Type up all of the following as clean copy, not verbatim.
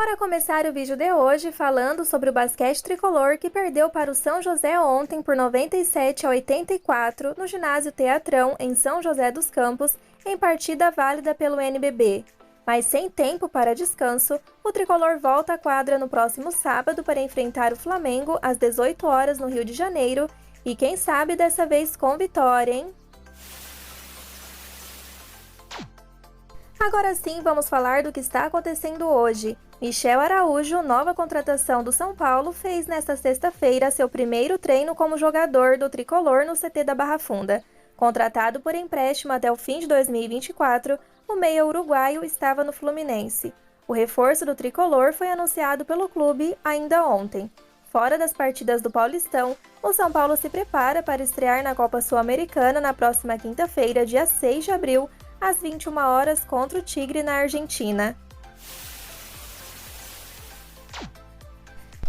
Bora começar o vídeo de hoje falando sobre o basquete tricolor que perdeu para o São José ontem por 97-84 no ginásio Teatrão, em São José dos Campos, em partida válida pelo NBB. Mas sem tempo para descanso, o tricolor volta à quadra no próximo sábado para enfrentar o Flamengo às 18 horas no Rio de Janeiro e quem sabe dessa vez com vitória, hein? Agora sim, vamos falar do que está acontecendo hoje. Michel Araújo, nova contratação do São Paulo, fez nesta sexta-feira seu primeiro treino como jogador do tricolor no CT da Barra Funda. Contratado por empréstimo até o fim de 2024, o meia uruguaio estava no Fluminense. O reforço do tricolor foi anunciado pelo clube ainda ontem. Fora das partidas do Paulistão, o São Paulo se prepara para estrear na Copa Sul-Americana na próxima quinta-feira, dia 6 de abril, às 21 horas contra o Tigre na Argentina.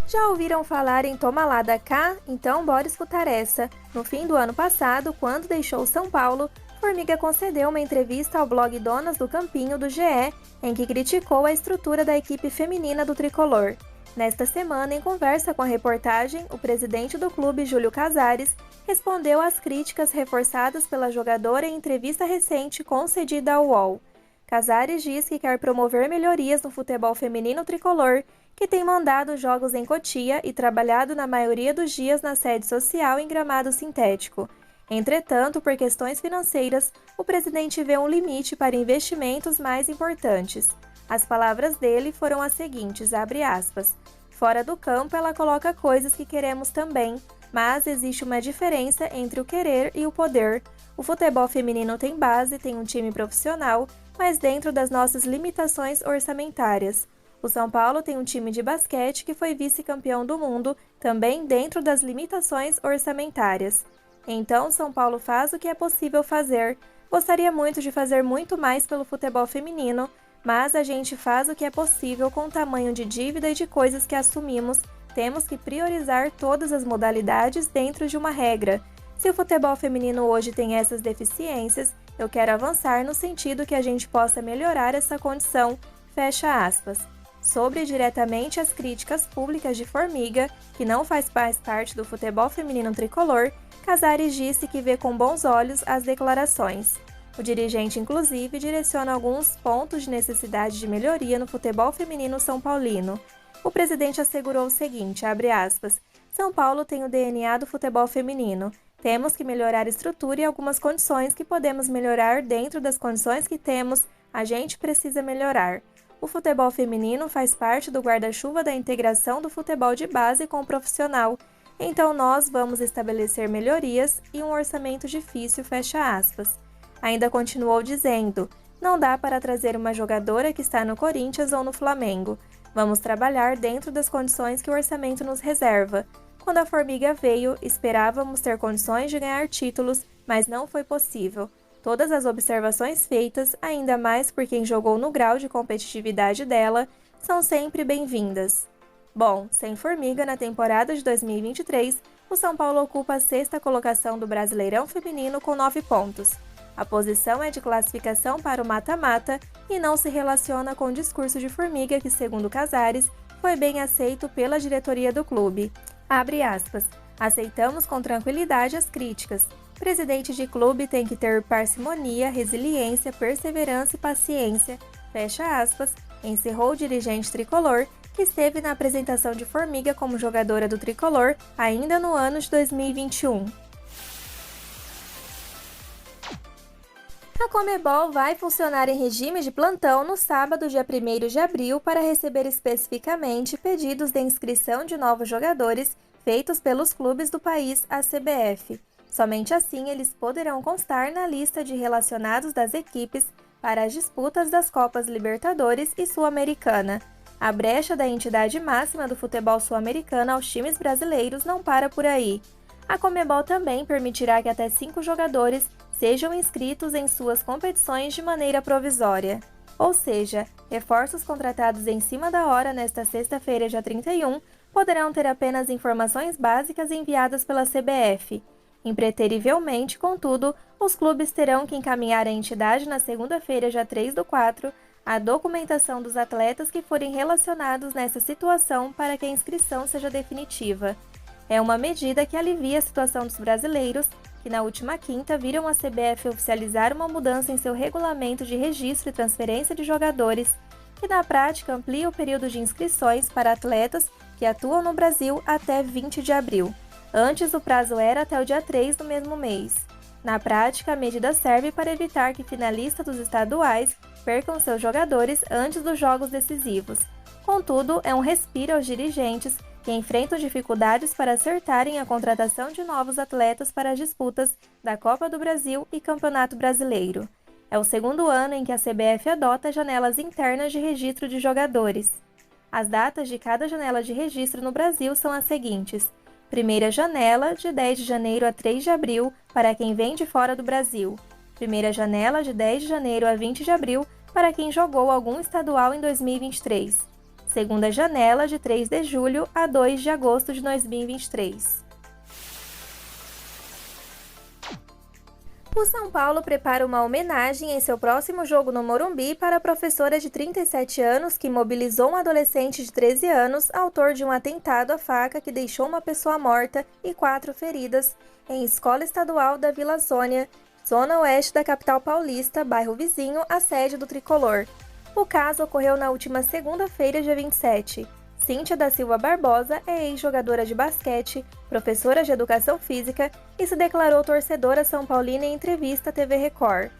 Já ouviram falar em Toma lá da cá? Então bora escutar essa. No fim do ano passado, quando deixou São Paulo, Formiga concedeu uma entrevista ao blog Donas do Campinho do GE, em que criticou a estrutura da equipe feminina do tricolor. Nesta semana, em conversa com a reportagem, o presidente do clube, Júlio Casares, respondeu às críticas reforçadas pela jogadora em entrevista recente concedida ao UOL. Casares diz que quer promover melhorias no futebol feminino tricolor, que tem mandado jogos em Cotia e trabalhado na maioria dos dias na sede social em gramado sintético. Entretanto, por questões financeiras, o presidente vê um limite para investimentos mais importantes. As palavras dele foram as seguintes, abre aspas, fora do campo ela coloca coisas que queremos também, mas existe uma diferença entre o querer e o poder. O futebol feminino tem base, tem um time profissional, mas dentro das nossas limitações orçamentárias. O São Paulo tem um time de basquete que foi vice-campeão do mundo, também dentro das limitações orçamentárias. Então, São Paulo faz o que é possível fazer. Gostaria muito de fazer muito mais pelo futebol feminino, mas a gente faz o que é possível com o tamanho de dívida e de coisas que assumimos. Temos que priorizar todas as modalidades dentro de uma regra. Se o futebol feminino hoje tem essas deficiências, eu quero avançar no sentido que a gente possa melhorar essa condição, fecha aspas. Sobre diretamente as críticas públicas de Formiga, que não faz mais parte do futebol feminino tricolor, Casares disse que vê com bons olhos as declarações. O dirigente, inclusive, direciona alguns pontos de necessidade de melhoria no futebol feminino são paulino. O presidente assegurou o seguinte, abre aspas, São Paulo tem o DNA do futebol feminino. Temos que melhorar a estrutura e algumas condições que podemos melhorar dentro das condições que temos, a gente precisa melhorar. O futebol feminino faz parte do guarda-chuva da integração do futebol de base com o profissional. Então nós vamos estabelecer melhorias e um orçamento difícil, fecha aspas. Ainda continuou dizendo, não dá para trazer uma jogadora que está no Corinthians ou no Flamengo. Vamos trabalhar dentro das condições que o orçamento nos reserva. Quando a Formiga veio, esperávamos ter condições de ganhar títulos, mas não foi possível. Todas as observações feitas, ainda mais por quem jogou no grau de competitividade dela, são sempre bem-vindas. Bom, sem Formiga na temporada de 2023, o São Paulo ocupa a sexta colocação do Brasileirão Feminino com 9 pontos. A posição é de classificação para o mata-mata e não se relaciona com o discurso de Formiga que, segundo Casares, foi bem aceito pela diretoria do clube. Abre aspas, aceitamos com tranquilidade as críticas. Presidente de clube tem que ter parcimonia, resiliência, perseverança e paciência, fecha aspas, encerrou o dirigente tricolor, que esteve na apresentação de Formiga como jogadora do tricolor ainda no ano de 2021. A Conmebol vai funcionar em regime de plantão no sábado, dia 1º de abril, para receber especificamente pedidos de inscrição de novos jogadores feitos pelos clubes do país à CBF. Somente assim eles poderão constar na lista de relacionados das equipes para as disputas das Copas Libertadores e Sul-Americana. A brecha da entidade máxima do futebol sul-americano aos times brasileiros não para por aí. A Conmebol também permitirá que até 5 jogadores sejam inscritos em suas competições de maneira provisória. Ou seja, reforços contratados em cima da hora nesta sexta-feira, dia 31, poderão ter apenas informações básicas enviadas pela CBF. Impreterivelmente, contudo, os clubes terão que encaminhar à entidade na segunda-feira, dia 3/4, a documentação dos atletas que forem relacionados nessa situação para que a inscrição seja definitiva. É uma medida que alivia a situação dos brasileiros, que na última quinta viram a CBF oficializar uma mudança em seu regulamento de registro e transferência de jogadores, que na prática amplia o período de inscrições para atletas que atuam no Brasil até 20 de abril. Antes, o prazo era até o dia 3 do mesmo mês. Na prática, a medida serve para evitar que finalistas dos estaduais percam seus jogadores antes dos jogos decisivos. Contudo, é um respiro aos dirigentes que enfrentam dificuldades para acertarem a contratação de novos atletas para as disputas da Copa do Brasil e Campeonato Brasileiro. É o segundo ano em que a CBF adota janelas internas de registro de jogadores. As datas de cada janela de registro no Brasil são as seguintes: primeira janela, de 10 de janeiro a 3 de abril, para quem vem de fora do Brasil. Primeira janela, de 10 de janeiro a 20 de abril, para quem jogou algum estadual em 2023. Segunda janela, de 3 de julho a 2 de agosto de 2023. O São Paulo prepara uma homenagem em seu próximo jogo no Morumbi para a professora de 37 anos que mobilizou um adolescente de 13 anos, autor de um atentado à faca que deixou uma pessoa morta e 4 feridas, em escola estadual da Vila Sônia, zona oeste da capital paulista, bairro vizinho à sede do Tricolor. O caso ocorreu na última segunda-feira, dia 27. Cíntia da Silva Barbosa é ex-jogadora de basquete, professora de educação física e se declarou torcedora são paulina em entrevista à TV Record.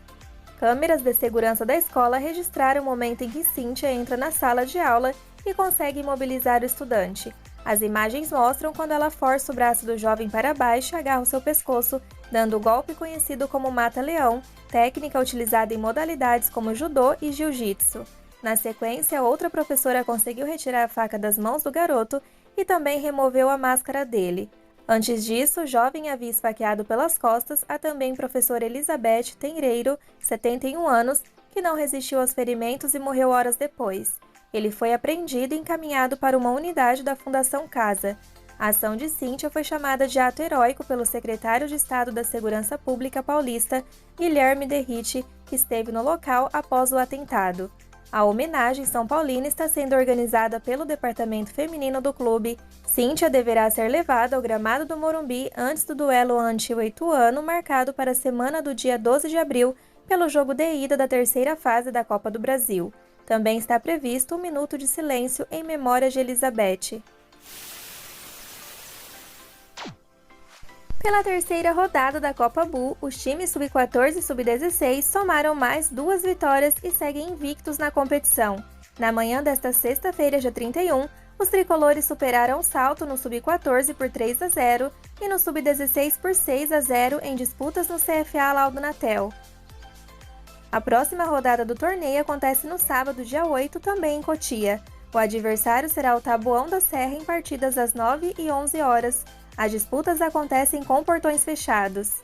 Câmeras de segurança da escola registraram o momento em que Cíntia entra na sala de aula e consegue imobilizar o estudante. As imagens mostram quando ela força o braço do jovem para baixo e agarra o seu pescoço, dando o golpe conhecido como mata-leão, técnica utilizada em modalidades como judô e jiu-jitsu. Na sequência, outra professora conseguiu retirar a faca das mãos do garoto e também removeu a máscara dele. Antes disso, o jovem havia esfaqueado pelas costas a também professora Elizabeth Tenreiro, 71 anos, que não resistiu aos ferimentos e morreu horas depois. Ele foi apreendido e encaminhado para uma unidade da Fundação Casa. A ação de Cíntia foi chamada de ato heróico pelo secretário de Estado da Segurança Pública paulista, Guilherme Derrite, que esteve no local após o atentado. A homenagem São Paulina está sendo organizada pelo departamento feminino do clube. Cíntia deverá ser levada ao gramado do Morumbi antes do duelo ante o Ituano, marcado para a semana do dia 12 de abril, pelo jogo de ida da terceira fase da Copa do Brasil. Também está previsto um minuto de silêncio em memória de Elizabeth. Pela terceira rodada da Copa Bull, os times sub-14 e sub-16 somaram mais 2 vitórias e seguem invictos na competição. Na manhã desta sexta-feira, dia 31, os tricolores superaram o salto no sub-14 por 3-0 e no sub-16 por 6-0 em disputas no CFA Laudo Natel. A próxima rodada do torneio acontece no sábado, dia 8, também em Cotia. O adversário será o Taboão da Serra em partidas às 9 e 11 horas. As disputas acontecem com portões fechados.